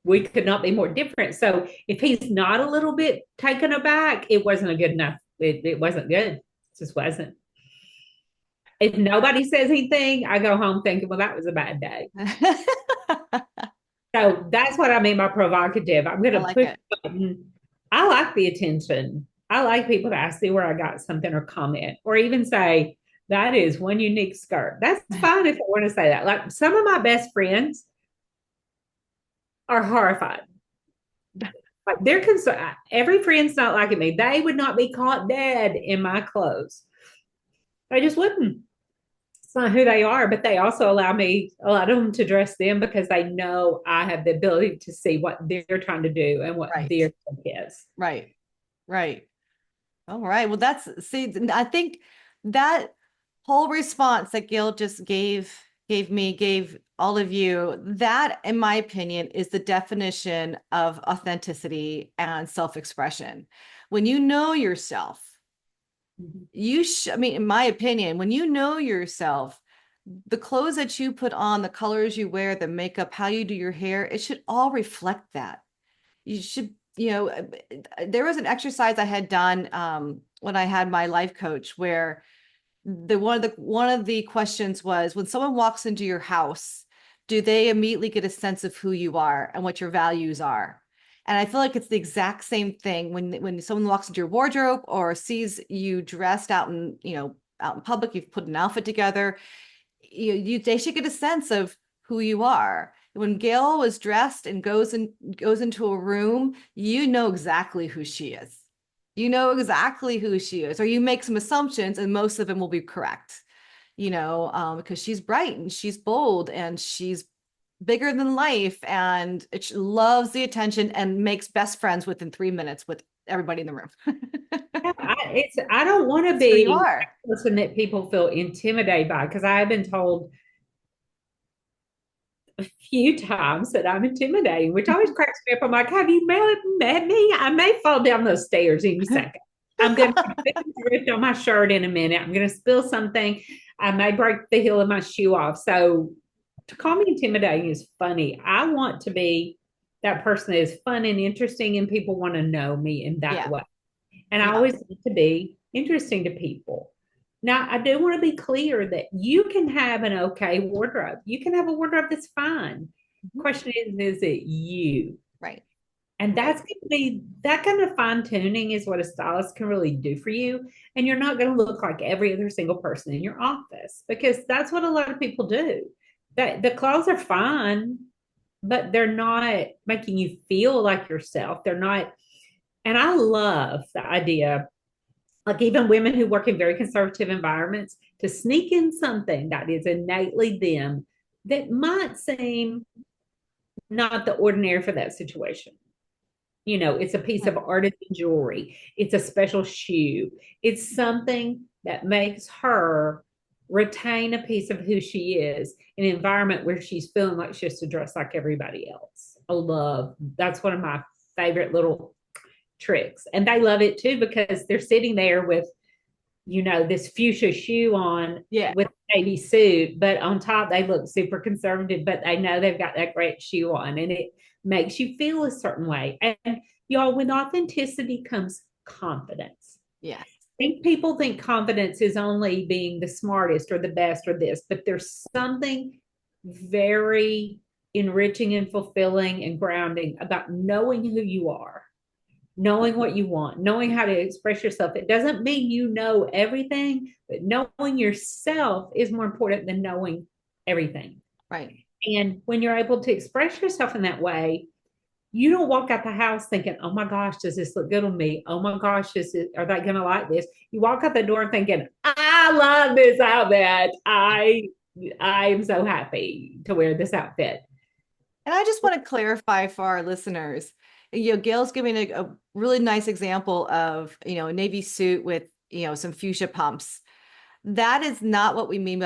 could not be more different. So if he's not a little bit taken aback, it wasn't a good enough. It wasn't good. It just wasn't. If nobody says anything, I go home thinking, well, that was a bad day. So that's what I mean by provocative. I'm going I to like push it. the button. I like the attention. I like people to ask, see where I got something or comment or even say, that is one unique skirt. That's fine if I want to say that. Like some of my best friends are horrified. Like they're concerned. Every friend's not liking me. They would not be caught dead in my clothes. They just wouldn't. It's not who they are, but they also allow them to dress them because they know I have the ability to see what they're trying to do and what Right. their take is. Right. Right. All right. Well, see, I think that whole response that Gail just gave all of you, that, in my opinion, is the definition of authenticity and self-expression. When you know yourself, I mean, in my opinion, when you know yourself, the clothes that you put on, the colors you wear, the makeup, how you do your hair, it should all reflect that. You should, there was an exercise I had done when I had my life coach where one of the questions was, when someone walks into your house, do they immediately get a sense of who you are and what your values are? And I feel like it's the exact same thing when someone walks into your wardrobe or sees you dressed out in public, you've put an outfit together, they should get a sense of who you are. When Gail was dressed and goes into a room, you know exactly who she is. You know exactly who she is, or you make some assumptions, and most of them will be correct. Because she's bright and she's bold and she's bigger than life, and it loves the attention and makes best friends within 3 minutes with everybody in the room. Yeah, I don't want to That's who you be are. a person that people feel intimidated by because I have been told a few times that I'm intimidating, which always cracks me up. I'm like, have you met me? I may fall down those stairs any second. I'm going to drift on my shirt in a minute. I'm going to spill something. I may break the heel of my shoe off. So to call me intimidating is funny. I want to be that person that is fun and interesting, and people want to know me in that Yeah. way. And I Yeah. always want to be interesting to people. Now, I do want to be clear that you can have an okay wardrobe. You can have a wardrobe that's fine. Mhm. Question is it you? Right. And Right. that's going to be that kind of fine tuning is what a stylist can really do for you. And you're not going to look like every other single person in your office because that's what a lot of people do. That the clothes are fine, but they're not making you feel like yourself. They're not. And I love the idea, like even women who work in very conservative environments, to sneak in something that is innately them that might seem not the ordinary for that situation. It's a piece of Right. artisan jewelry, it's a special shoe, it's something that makes her retain a piece of who she is in an environment where she's feeling like she has to dress like everybody else. I love that's one of my favorite little tricks. And they love it too because they're sitting there with, this fuchsia shoe on Yeah. with a navy suit, but on top they look super conservative, but they know they've got that great shoe on and it makes you feel a certain way. And y'all, with authenticity comes confidence. Yes. I think people think confidence is only being the smartest or the best or this, but there's something very enriching and fulfilling and grounding about knowing who you are, knowing what you want, knowing how to express yourself. It doesn't mean you know everything, but knowing yourself is more important than knowing everything. Right. And when you're able to express yourself in that way, you don't walk out the house thinking, oh my gosh, does this look good on me? Oh my gosh, are they going to like this? You walk out the door thinking, I love this outfit. I am so happy to wear this outfit. And I just want to clarify for our listeners, Gail's giving a really nice example of, a navy suit with, some fuchsia pumps. That is not what we mean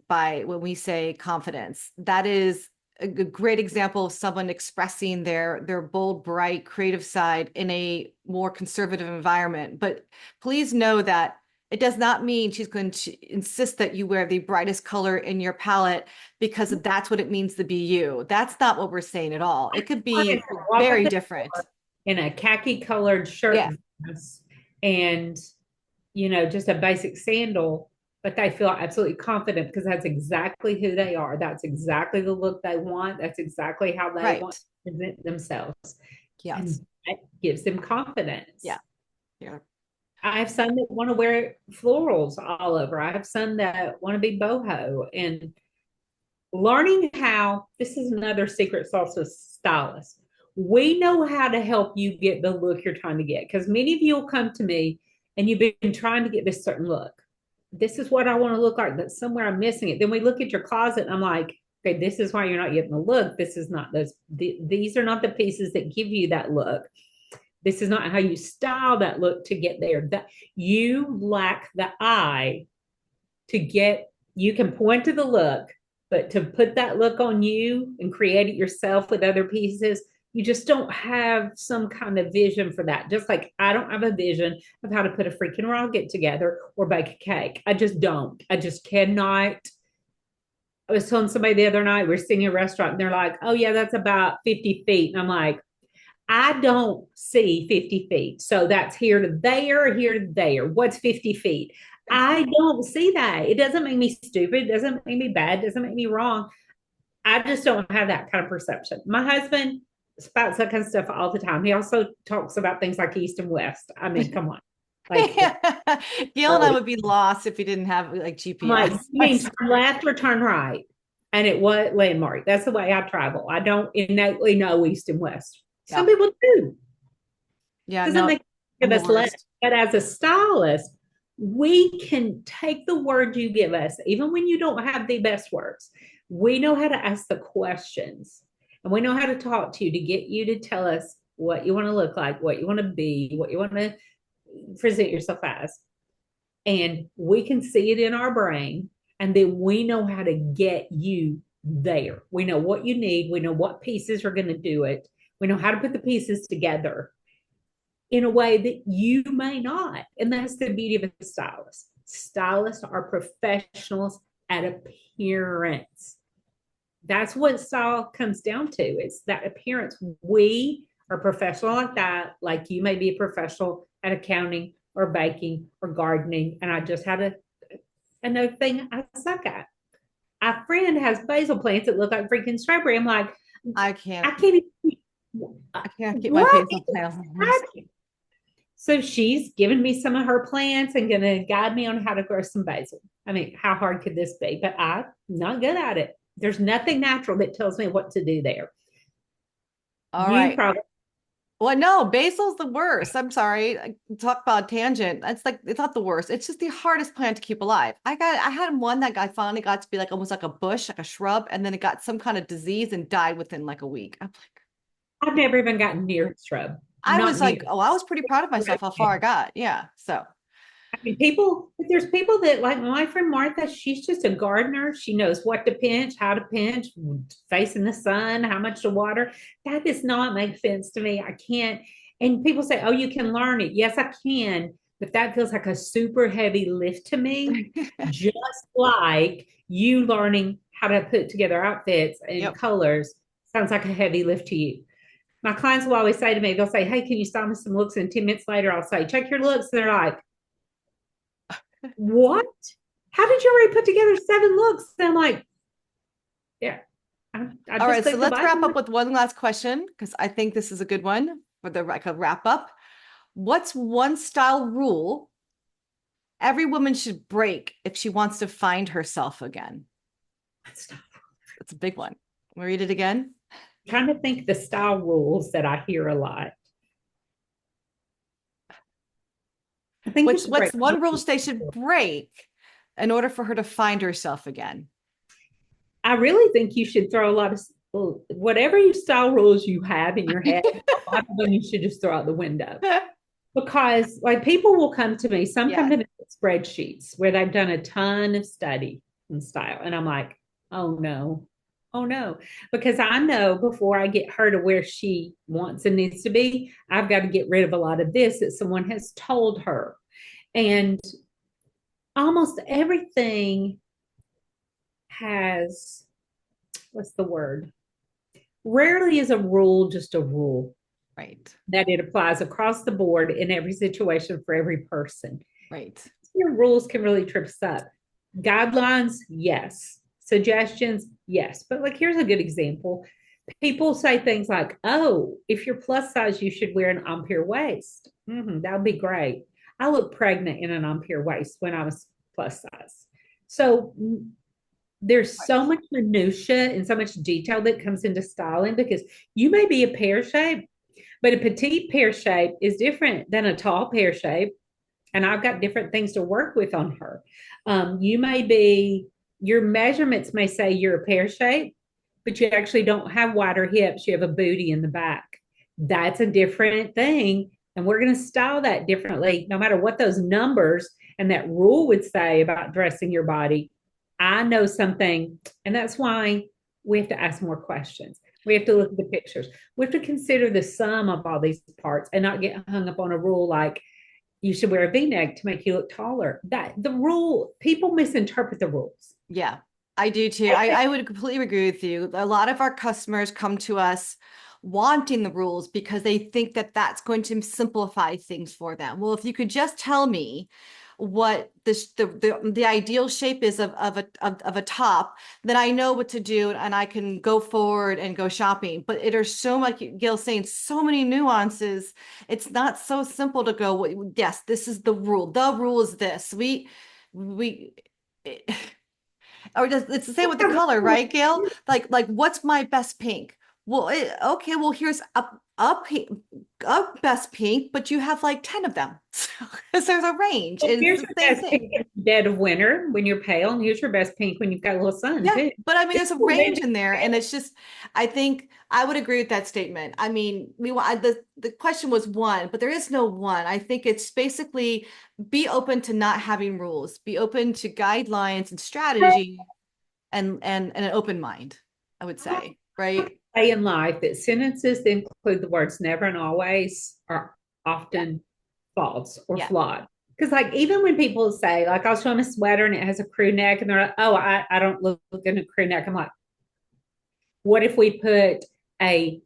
by when we say confidence. That is a great example of someone expressing their bold, bright, creative side in a more conservative environment. But please know that it does not mean she's going to insist that you wear the brightest color in your palette because that's what it means to be you. That's not what we're saying at all. It could be Walk out very the different. door in a khaki colored shirt Yeah, and vest and just a basic sandal, but they feel absolutely confident because that's exactly who they are. That's exactly the look they want. That's exactly how they want right. to present themselves. And Yes. that gives them confidence. Yeah. Yeah. I have some that want to wear florals all over. I have some that want to be boho and learning how this is another secret sauce with stylists. We know how to help you get the look you're trying to get because many of you will come to me and you've been trying to get this certain look. This is what I want to look like, but somewhere I'm missing it. Then we look at your closet and I'm like, okay, this is why you're not getting the look. This is not those, these are not the pieces that give you that look. This is not how you style that look to get there. That you lack the eye to get, you can point to the look, but to put that look on you and create it yourself with other pieces, you just don't have some kind of vision for that. Just like I don't have a vision of how to put a freaking rocket together or bake a cake. I just don't. I just cannot. I was telling somebody the other night, we're sitting in a restaurant and they're like, oh, yeah, that's about 50 feet. And I'm like, I don't see 50 feet. So that's here to there, here to there. What's 50 feet? I don't see that. It doesn't make me stupid. It doesn't make me bad. It doesn't make me wrong. I just don't have that kind of perception. My husband spouts that kind of stuff all the time. He also talks about things like East and West. I mean, come on. Like, Gail and I would be lost if we didn't have like I'm like, GPS. you mean turn left or turn right? and it was landmark. That's the way I travel. I don't innately know east and west. Some Yeah. people do. Yeah. Doesn't No, make I'm give the us less. worst. But as a stylist, we can take the word you give us, even when you don't have the best words. We know how to ask the questions, and we know how to talk to you to get you to tell us what you want to look like, what you want to be, what you want to present yourself as. And we can see it in our brain, and then we know how to get you there. We know what you need, we know what pieces are going to do it, we know how to put the pieces together in a way that you may not. And that's the beauty of a stylist. Stylists are professionals at appearance. That's what style comes down to. It's that appearance. We are professional like that, like you may be a professional at accounting or baking or gardening. And I just had another thing I suck at. A friend has basil plants that look like freaking strawberry. I'm like, I can't. I can't even, I can't keep my what? basil plants. So she's given me some of her plants and going to guide me on how to grow some basil. I mean, how hard could this be? But I'm not good at it. There's nothing natural that tells me what to do there. All You right. probably, Well, no, basil's the worst. I'm sorry. Talk about a tangent. That's like it's not the worst. It's just the hardest plant to keep alive. I had one that got finally got to be like almost like a bush, like a shrub, and then it got some kind of disease and died within like a week. I'm like, I've never even gotten near a shrub, I was not near. like, oh, I was pretty proud of myself how far I got. Yeah. So I mean, people, there's people that like my friend Martha, she's just a gardener. She knows what to pinch, how to pinch, facing the sun, how much to water. That does not make sense to me. I can't. And people say, oh, you can learn it. Yes, I can. But that feels like a super heavy lift to me, just like you learning how to put together outfits and yep. colors sounds like a heavy lift to you. My clients will always say to me, they'll say, hey, can you style me some looks? And 10 minutes later, I'll say, check your looks. And they're like, what? How did you already put together 7 looks? And I'm like, yeah, I All just right. So clicked the let's wrap up button. with one last question because I think this is a good one for the like a wrap up. What's one style rule every woman should break if she wants to find herself again? That's a big one. We'll read it again. I'm trying to think the style rules that I hear a lot. I think you should What's break. one rule they should break in order for her to find herself again? I really think you should throw a lot of whatever you style rules you have in your head. A lot of them you should just throw out the window because like people will come to me. Some come Yes. to me with spreadsheets where they've done a ton of study and style, and I'm like, oh no, oh no, because I know before I get her to where she wants and needs to be, I've got to get rid of a lot of this that someone has told her. And almost everything has, what's the word? Rarely is a rule just a rule Right. that it applies across the board in every situation for every person. Right. Your rules can really trip us up. Guidelines, yes. Suggestions, yes. But like, here's a good example. People say things like, oh, if you're plus size, you should wear an ampere waist. That would be great. I looked pregnant in an ampere waist when I was plus size. So there's Right. so much minutia and so much detail that comes into styling because you may be a pear shape, but a petite pear shape is different than a tall pear shape. And I've got different things to work with on her. You may be, your measurements may say you're a pear shape, but you actually don't have wider hips. You have a booty in the back. That's a different thing. And we're going to style that differently, no matter what those numbers and that rule would say about dressing your body. I know something, and that's why we have to ask more questions. We have to look at the pictures. We have to consider the sum of all these parts and not get hung up on a rule like you should wear a v-neck to make you look taller. That the rule, people misinterpret the rules. Yeah, I do too. I would completely agree with you. A lot of our customers come to us wanting the rules because they think that that's going to simplify things for them. Well, if you could just tell me what the ideal shape is of a top, then I know what to do and I can go forward and go shopping. But it are so much, Gail's saying, so many nuances. It's not so simple to go, yes, this is the rule. The rule is this. We Or just it's the same with the color, right, Gail? Like what's my best pink? Well, okay, well here's a best pink, but you have like 10 of them. So, because there's a range. Well, And it's here's the your same best pink thing. in the dead of winter when you're pale, and here's your best pink when you've got a little sun Yeah, too. but I mean, It's there's a cool, range baby. in there, and it's just, I think I would agree with that statement. I mean, we want the question was one, but there is no one. I think it's basically be open to not having rules, be open to guidelines and strategy, and an open mind, I would say, right? Say in life that sentences that include the words never and always are Yeah, often false or yeah. flawed. Because like even when people say, like I'll show them a sweater and it has a crew neck and they're like, oh, I don't look in a crew neck. I'm like, what if we put a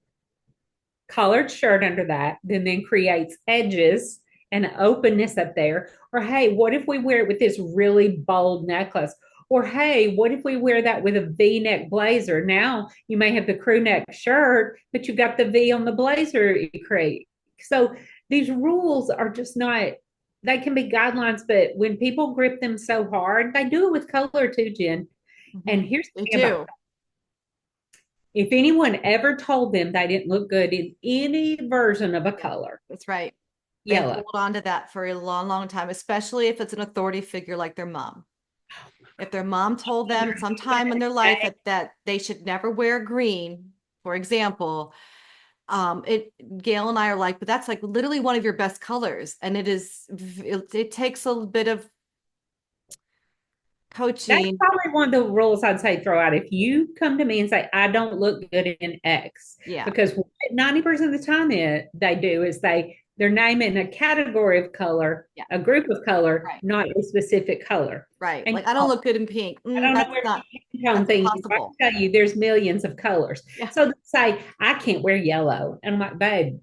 collared shirt under that, then creates edges and openness up there? Or hey, what if we wear it with this really bold necklace? Or hey, what if we wear that with a V-neck blazer? Now you may have the crew neck shirt, but you got the V on the blazer you create. So these rules are just not, they can be guidelines, but when people grip them so hard, they do it with color too, Jen. And Mhm. here's They the thing about, do. if anyone ever told them they didn't look good in any version of a Yeah, color, that's right. They yellow. hold on to that for a long, long time, especially if it's an authority figure like their mom. If their mom told them at some time in their life that they should never wear green, for example, it Gail and I are like, but that's like literally one of your best colors. And it takes a bit of That's coaching. probably one of the rules I'd say throw out. If you come to me and say, I don't look good in X, Yeah, because what 90% of the time they do is they're naming a category of color, yeah, a group of color, right, not a specific color. right. And Like I don't look good in pink. I don't know That's where not the tone that's thing is. I impossible. can tell you there's millions of colors. Yeah. So they say, I can't wear yellow. And I'm like, babe,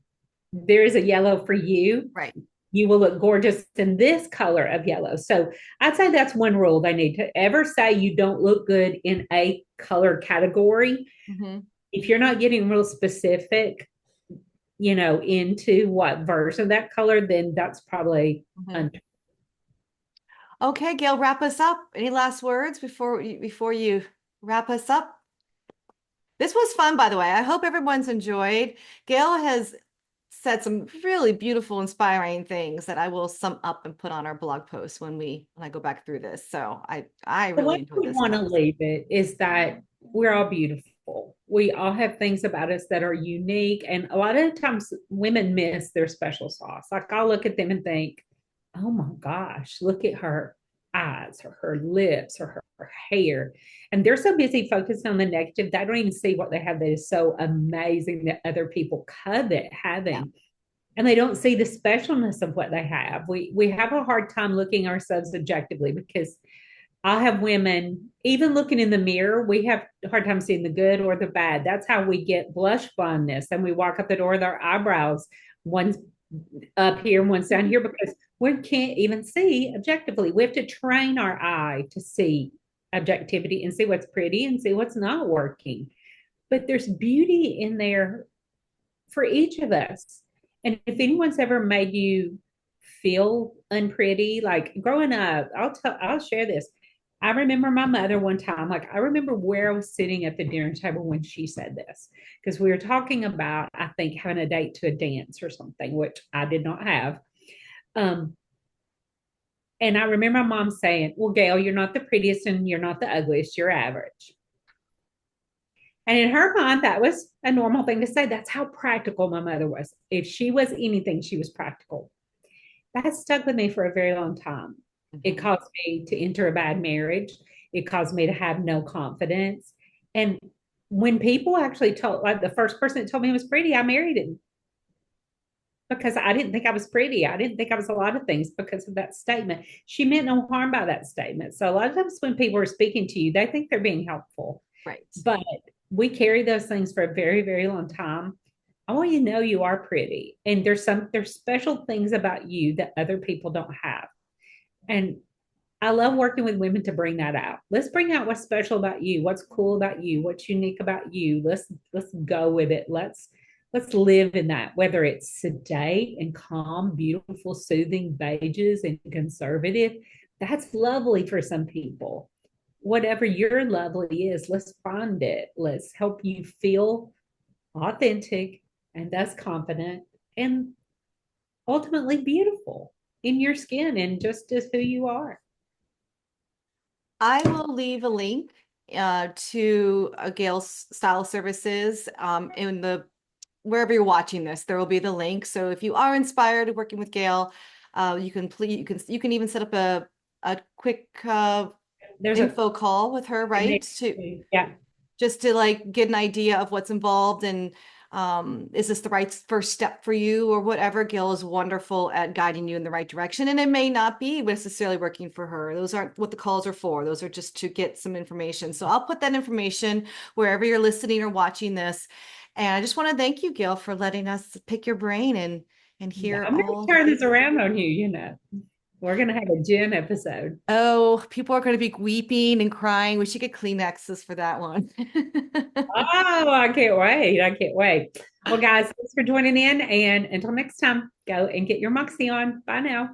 there is a yellow for you. Right. You will look gorgeous in this color of yellow. So I'd say that's one rule they need to ever say you don't look good in a color category. Hmm. If you're not getting real specific, into what version of that color, then that's probably Hmm. untrue. Okay, Gail, wrap us up. Any last words before you wrap us up? This was fun, by the way. I hope everyone's enjoyed. Gail has said some really beautiful, inspiring things that I will sum up and put on our blog post when I go back through this. So I The way really enjoyed we this want to conversation. leave it is that we're all beautiful. We all have things about us that are unique. And a lot of times women miss their special sauce. Like I'll look at them and think, oh my gosh, look at her eyes or her lips or her hair. And they're so busy focusing on the negative, they don't even see what they have that is so amazing that other people covet Yeah. having. And they don't see the specialness of what they have. We have a hard time looking ourselves objectively because I'll have women, even looking in the mirror, we have a hard time seeing the good or the bad. That's how we get blush blindness. And we walk up the door with our eyebrows, one's up here and one's down here, because we can't even see objectively. We have to train our eye to see objectivity and see what's pretty and see what's not working. But there's beauty in there for each of us. And if anyone's ever made you feel unpretty, like growing up, I'll share this. I remember my mother one time, like I remember where I was sitting at the dinner table when she said this, because we were talking about, I think, having a date to a dance or something, which I did not have. Um, and I remember my mom saying, well, Gail, you're not the prettiest and you're not the ugliest, you're average. And in her mind, that was a normal thing to say. That's how practical my mother was. If she was anything, she was practical. That stuck with me for a very long time. It Mhm. caused me to enter a bad marriage. It caused me to have no confidence. And when people actually told, like the first person that told me I was pretty, I married him because I didn't think I was pretty. I didn't think I was a lot of things because of that statement. She meant no harm by that statement. So a lot of times when people are speaking to you, they think they're being helpful. Right. But we carry those things for a very, very long time. I want you to know you are pretty. And there's special things about you that other people don't have. And I love working with women to bring that out. Let's bring out what's special about you, what's cool about you, what's unique about you. Let's go with it. Let's live in that, whether it's sedate and calm, beautiful, soothing, beiges and conservative. That's lovely for some people. whatever your lovely is, let's find it. Let's help you feel authentic and thus confident and ultimately beautiful in your skin and just as who you are. I will leave a link to Gail's style services in the wherever you're watching this. There will be the link. So if you are inspired working with Gail, you can even set up a quick There's a info call with her, right? To yeah. just to like get an idea of what's involved and is this the right first step for you or whatever. Gail is wonderful at guiding you in the right direction, and it may not be necessarily working for her. Those aren't what the calls are for. Those are just to get some information. So I'll put that information wherever you're listening or watching this. And I just want to thank you, Gail, for letting us pick your brain and Yeah, hear I'm gonna all. turn this around on you, you know. We're gonna have a Jen episode. Oh, people are going to be weeping and crying. We should get Kleenexes for that one. Oh, I can't wait. I can't wait. Well, guys, thanks for joining in. And until next time, go and get your Moxie on. Bye now.